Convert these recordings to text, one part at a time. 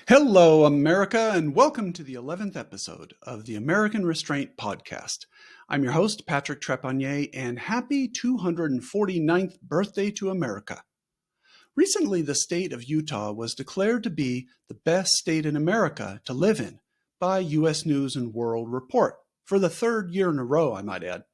Hello, America, and welcome to the 11th episode of the American Restraint Podcast. I'm your host, Patrick Trepanier, and happy 249th birthday to America. Recently, the state of Utah was declared to be the best state in America to live in by U.S. News & World Report, for the third year in a row, I might add.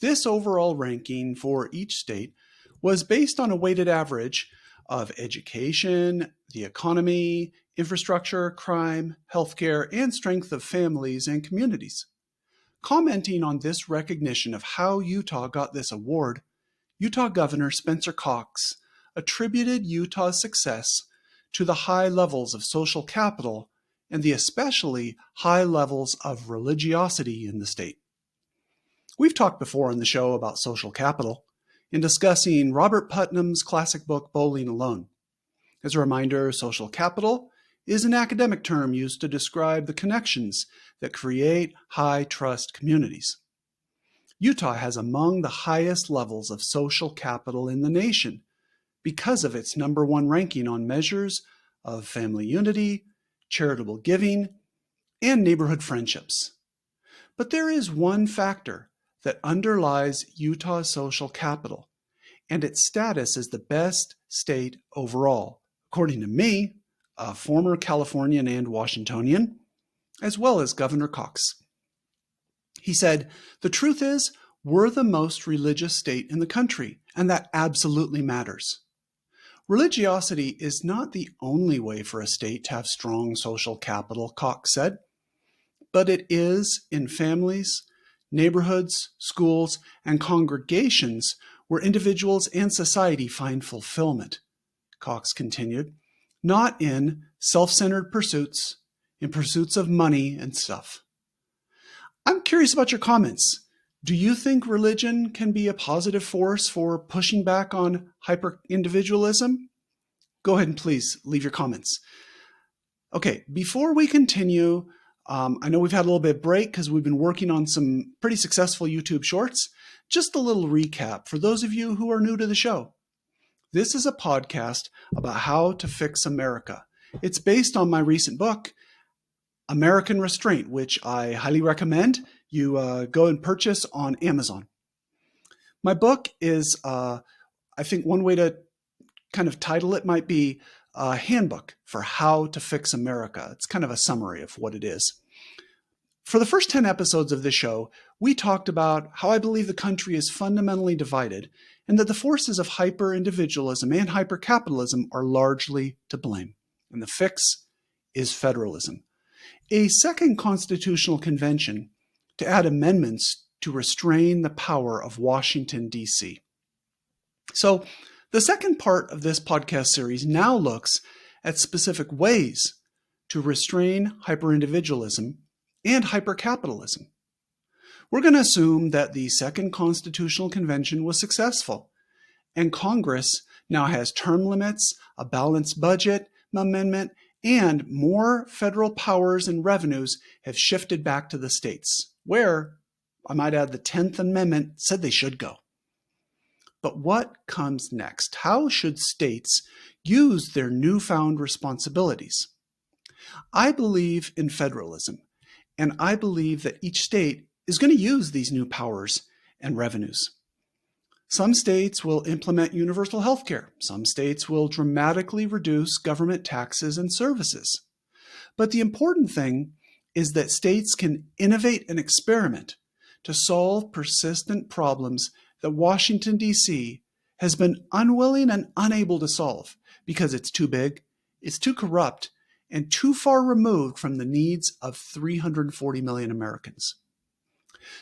This overall ranking for each state was based on a weighted average of education, the economy, infrastructure, crime, healthcare, and strength of families and communities. Commenting on this recognition of how Utah got this award, Utah Governor Spencer Cox attributed Utah's success to the high levels of social capital and the especially high levels of religiosity in the state. We've talked before on the show about social capital in discussing Robert Putnam's classic book, Bowling Alone. As a reminder, social capital is an academic term used to describe the connections that create high-trust communities. Utah has among the highest levels of social capital in the nation because of its number one ranking on measures of family unity, charitable giving, and neighborhood friendships. But there is one factor that underlies Utah's social capital and its status as the best state overall, according to me, a former Californian and Washingtonian, as well as Governor Cox. He said, "The truth is, we're the most religious state in the country, and that absolutely matters." Religiosity is not the only way for a state to have strong social capital, Cox said, but it is in families, neighborhoods, schools, and congregations where individuals and society find fulfillment, Cox continued, not in self-centered pursuits, in pursuits of money and stuff. I'm curious about your comments. Do you think religion can be a positive force for pushing back on hyper-individualism? Go ahead and please leave your comments. Okay, before we continue, I know we've had a little bit of break because we've been working on some pretty successful YouTube shorts. Just a little recap for those of you who are new to the show. This is a podcast about how to fix America. It's based on my recent book, American Restraint, which I highly recommend you go and purchase on Amazon. My book is, I think one way to kind of title it might be a handbook for how to fix America. It's kind of a summary of what it is. For the first 10 episodes of this show, we talked about how I believe the country is fundamentally divided and that the forces of hyper-individualism and hyper-capitalism are largely to blame. And the fix is federalism. A second constitutional convention to add amendments to restrain the power of Washington, D.C. So, the second part of this podcast series now looks at specific ways to restrain hyper-individualism and hyper-capitalism. We're going to assume that the Second Constitutional Convention was successful, and Congress now has term limits, a balanced budget amendment, and more federal powers and revenues have shifted back to the states, where, I might add, the 10th Amendment said they should go. But what comes next? How should states use their newfound responsibilities? I believe in federalism, and I believe that each state is going to use these new powers and revenues. Some states will implement universal health care. Some states will dramatically reduce government taxes and services. But the important thing is that states can innovate and experiment to solve persistent problems that Washington, D.C. has been unwilling and unable to solve because it's too big, it's too corrupt, and too far removed from the needs of 340 million Americans.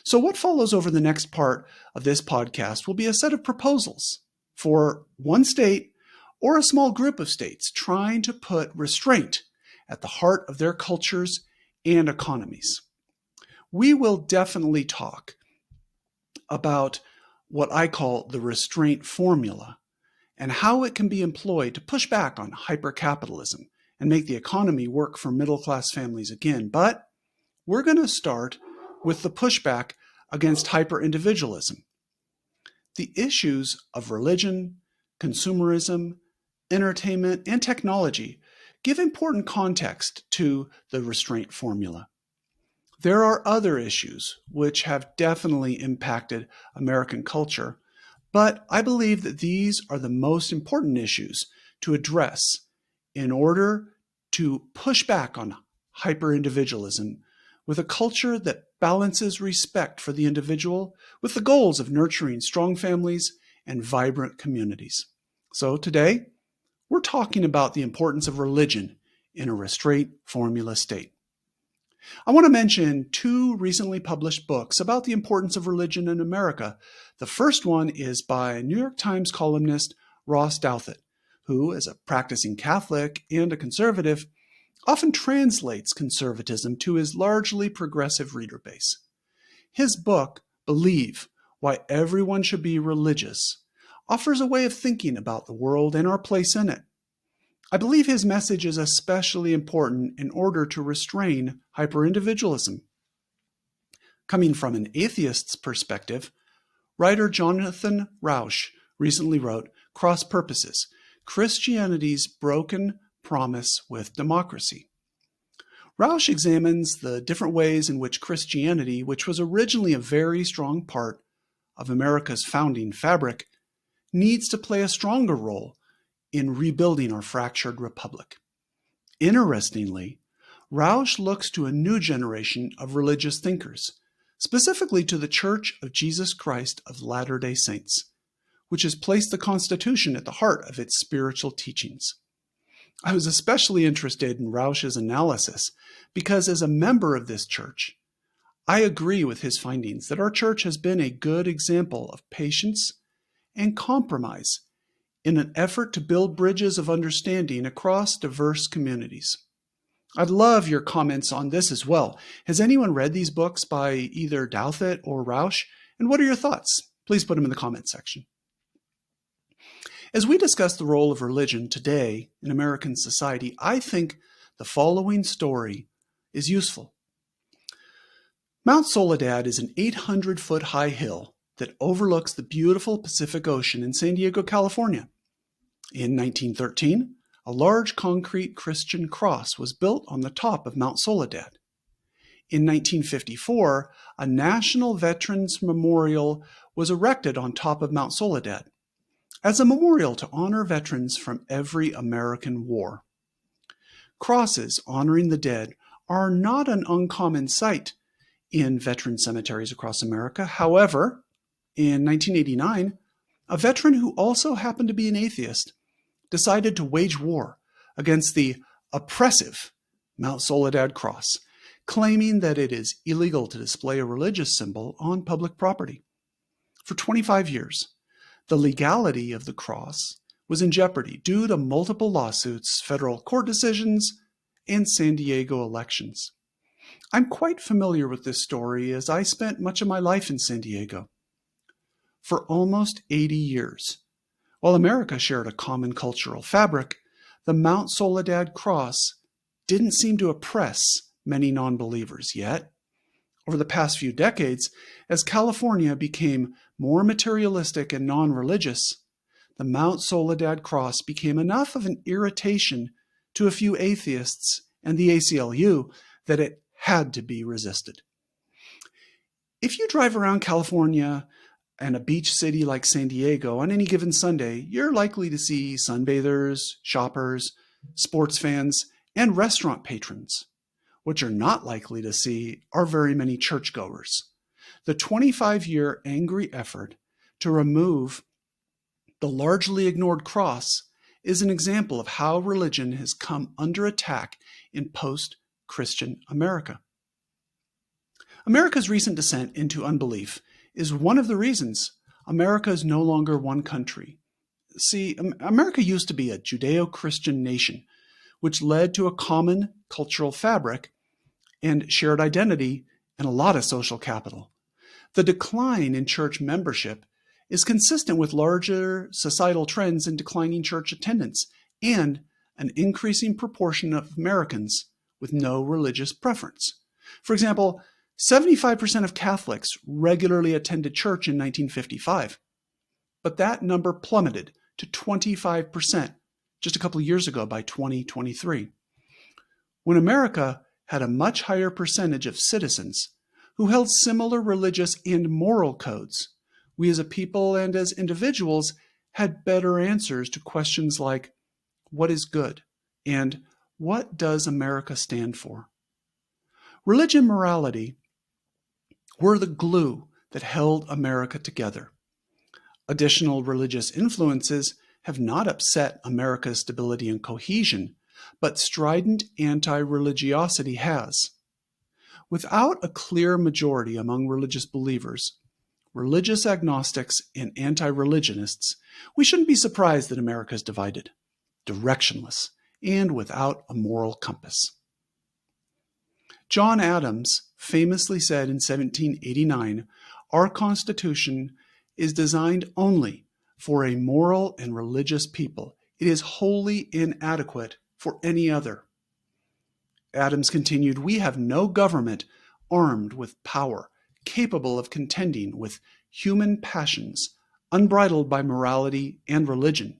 So what follows over the next part of this podcast will be a set of proposals for one state or a small group of states trying to put restraint at the heart of their cultures and economies. We will definitely talk about what I call the restraint formula and how it can be employed to push back on hypercapitalism and make the economy work for middle-class families again. But we're going to start with the pushback against hyper-individualism. The issues of religion, consumerism, entertainment, and technology give important context to the restraint formula. There are other issues which have definitely impacted American culture, but I believe that these are the most important issues to address in order to push back on hyper-individualism with a culture that balances respect for the individual with the goals of nurturing strong families and vibrant communities. So today, we're talking about the importance of religion in a restraint formula state. I want to mention two recently published books about the importance of religion in America. The first one is by New York Times columnist Ross Douthat, who, as a practicing Catholic and a conservative, often translates conservatism to his largely progressive reader base. His book, Believe: Why Everyone Should Be Religious, offers a way of thinking about the world and our place in it. I believe his message is especially important in order to restrain hyper-individualism. Coming from an atheist's perspective, writer Jonathan Rauch recently wrote Cross Purposes: Christianity's Broken Promise with Democracy. Rauch examines the different ways in which Christianity, which was originally a very strong part of America's founding fabric, needs to play a stronger role in rebuilding our fractured republic. Interestingly, Rauch looks to a new generation of religious thinkers, specifically to the Church of Jesus Christ of Latter-day Saints, which has placed the Constitution at the heart of its spiritual teachings. I was especially interested in Rauch's analysis because as a member of this church, I agree with his findings that our church has been a good example of patience and compromise in an effort to build bridges of understanding across diverse communities. I'd love your comments on this as well. Has anyone read these books by either Douthat or Rauch? And what are your thoughts? Please put them in the comments section. As we discuss the role of religion today in American society, I think the following story is useful. Mount Soledad is an 800-foot high hill that overlooks the beautiful Pacific Ocean in San Diego, California. In 1913, a large concrete Christian cross was built on the top of Mount Soledad. In 1954, a National Veterans Memorial was erected on top of Mount Soledad as a memorial to honor veterans from every American war. Crosses honoring the dead are not an uncommon sight in veteran cemeteries across America. However, in 1989, a veteran who also happened to be an atheist decided to wage war against the oppressive Mount Soledad Cross, claiming that it is illegal to display a religious symbol on public property. For 25 years, the legality of the cross was in jeopardy due to multiple lawsuits, federal court decisions, and San Diego elections. I'm quite familiar with this story as I spent much of my life in San Diego. For almost 80 years, while America shared a common cultural fabric, the Mount Soledad Cross didn't seem to oppress many non-believers yet. Over the past few decades, as California became more materialistic and non-religious, the Mount Soledad Cross became enough of an irritation to a few atheists and the ACLU that it had to be resisted. If you drive around California and a beach city like San Diego on any given Sunday, you're likely to see sunbathers, shoppers, sports fans, and restaurant patrons. What you're not likely to see are very many churchgoers. The 25-year angry effort to remove the largely ignored cross is an example of how religion has come under attack in post-Christian America. America's recent descent into unbelief is one of the reasons America is no longer one country. See, America used to be a Judeo-Christian nation, which led to a common cultural fabric and shared identity and a lot of social capital. The decline in church membership is consistent with larger societal trends in declining church attendance and an increasing proportion of Americans with no religious preference. For example, 75% of Catholics regularly attended church in 1955, but that number plummeted to 25% just a couple of years ago by 2023. When America had a much higher percentage of citizens who held similar religious and moral codes, we as a people and as individuals had better answers to questions like, what is good? And what does America stand for? Religion and morality were the glue that held America together. Additional religious influences have not upset America's stability and cohesion, but strident anti-religiosity has. Without a clear majority among religious believers, religious agnostics, and anti-religionists, we shouldn't be surprised that America is divided, directionless, and without a moral compass. John Adams famously said in 1789, "Our Constitution is designed only for a moral and religious people. It is wholly inadequate for any other." Adams continued, "We have no government armed with power, capable of contending with human passions, unbridled by morality and religion.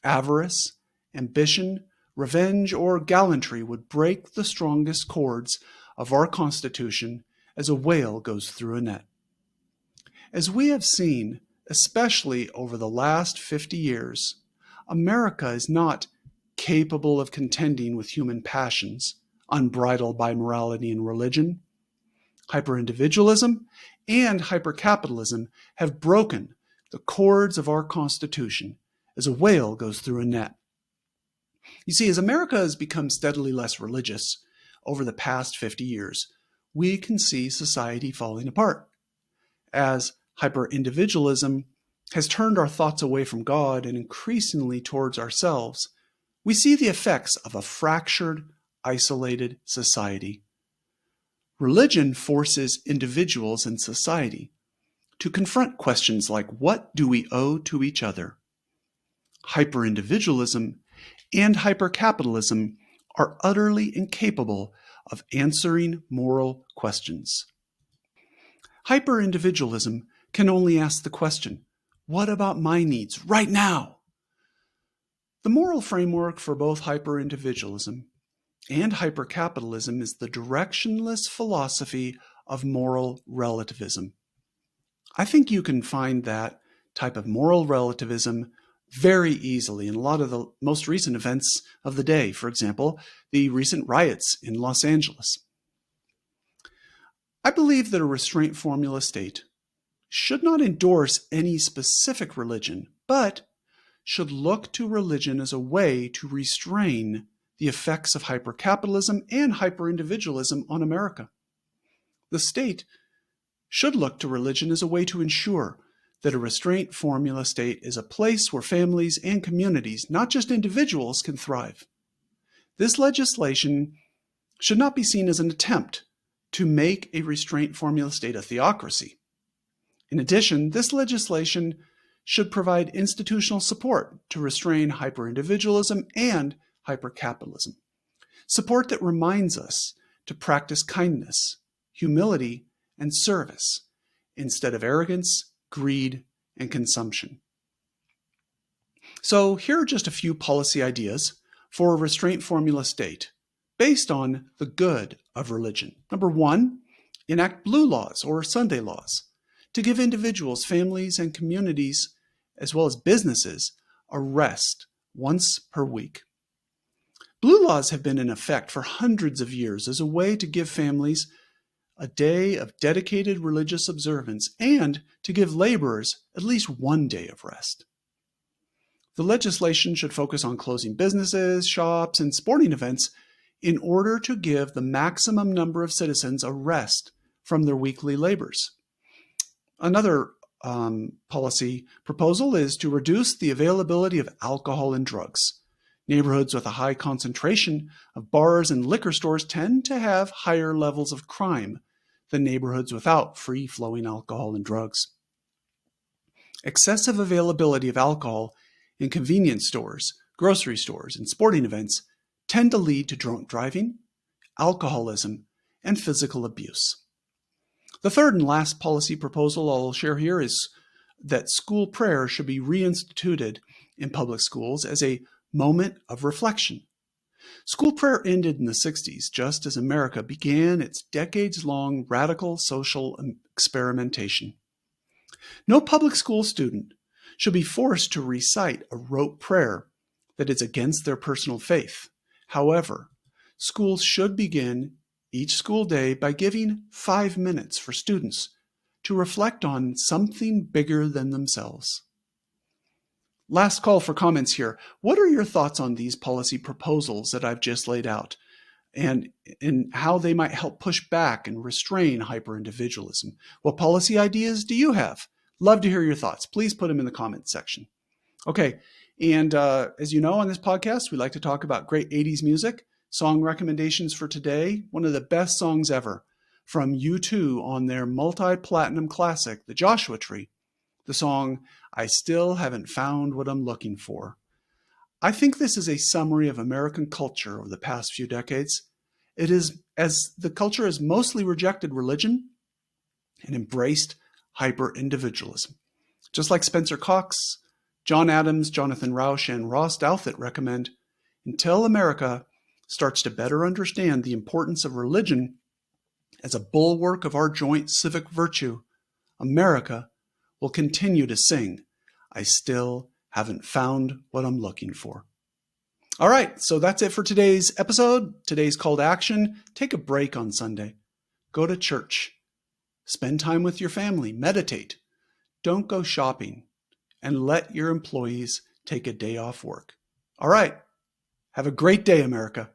Avarice, ambition, revenge, or gallantry would break the strongest cords of our Constitution as a whale goes through a net." As we have seen, especially over the last 50 years, America is not capable of contending with human passions, unbridled by morality and religion. Hyper-individualism and hyper-capitalism have broken the cords of our Constitution as a whale goes through a net. You see, as America has become steadily less religious over the past 50 years, we can see society falling apart. As hyper-individualism has turned our thoughts away from God and increasingly towards ourselves, we see the effects of a fractured, isolated society. Religion forces individuals and society to confront questions like, what do we owe to each other? Hyper-individualism and hyper-capitalism are utterly incapable of answering moral questions. Hyper-individualism can only ask the question, what about my needs right now? The moral framework for both hyper-individualism and hyper-capitalism is the directionless philosophy of moral relativism. I think you can find that type of moral relativism very easily in a lot of the most recent events of the day. For example, the recent riots in Los Angeles. I believe that a restraint formula state should not endorse any specific religion, but should look to religion as a way to restrain the effects of hypercapitalism and hyperindividualism on America. The state should look to religion as a way to ensure that a restraint formula state is a place where families and communities, not just individuals, can thrive. This legislation should not be seen as an attempt to make a restraint formula state a theocracy. In addition, this legislation should provide institutional support to restrain hyperindividualism and hypercapitalism. Support that reminds us to practice kindness, humility, and service instead of arrogance, greed, and consumption. So here are just a few policy ideas for a restraint formula state based on the good of religion. Number 1, enact blue laws or Sunday laws to give individuals, families, and communities, as well as businesses, a rest once per week. Blue laws have been in effect for hundreds of years as a way to give families a day of dedicated religious observance and to give laborers at least one day of rest. The legislation should focus on closing businesses, shops, and sporting events in order to give the maximum number of citizens a rest from their weekly labors. Another policy proposal is to reduce the availability of alcohol and drugs. Neighborhoods with a high concentration of bars and liquor stores tend to have higher levels of crime than neighborhoods without free-flowing alcohol and drugs. Excessive availability of alcohol in convenience stores, grocery stores, and sporting events tend to lead to drunk driving, alcoholism, and physical abuse. The third and last policy proposal I'll share here is that school prayer should be reinstituted in public schools as a moment of reflection. School prayer ended in the 60s, just as America began its decades-long radical social experimentation. No public school student should be forced to recite a rote prayer that is against their personal faith. However, schools should begin each school day by giving 5 minutes for students to reflect on something bigger than themselves. Last call for comments here. What are your thoughts on these policy proposals that I've just laid out, and how they might help push back and restrain hyper-individualism? What policy ideas do you have? Love to hear your thoughts. Please put them in the comments section. Okay, and as you know, on this podcast, we like to talk about great 80s music. Song recommendations for today: one of the best songs ever from U2 on their multi-platinum classic, The Joshua Tree. The song, I Still Haven't Found What I'm Looking For. I think this is a summary of American culture over the past few decades. It is, as the culture has mostly rejected religion and embraced hyper-individualism. Just like Spencer Cox, John Adams, Jonathan Rauch, and Ross Douthat recommend, until America starts to better understand the importance of religion as a bulwark of our joint civic virtue, America will continue to sing, I still haven't found what I'm looking for. All right, so that's it for today's episode. Today's call to action: take a break on Sunday. Go to church. Spend time with your family. Meditate. Don't go shopping. And let your employees take a day off work. All right, have a great day, America.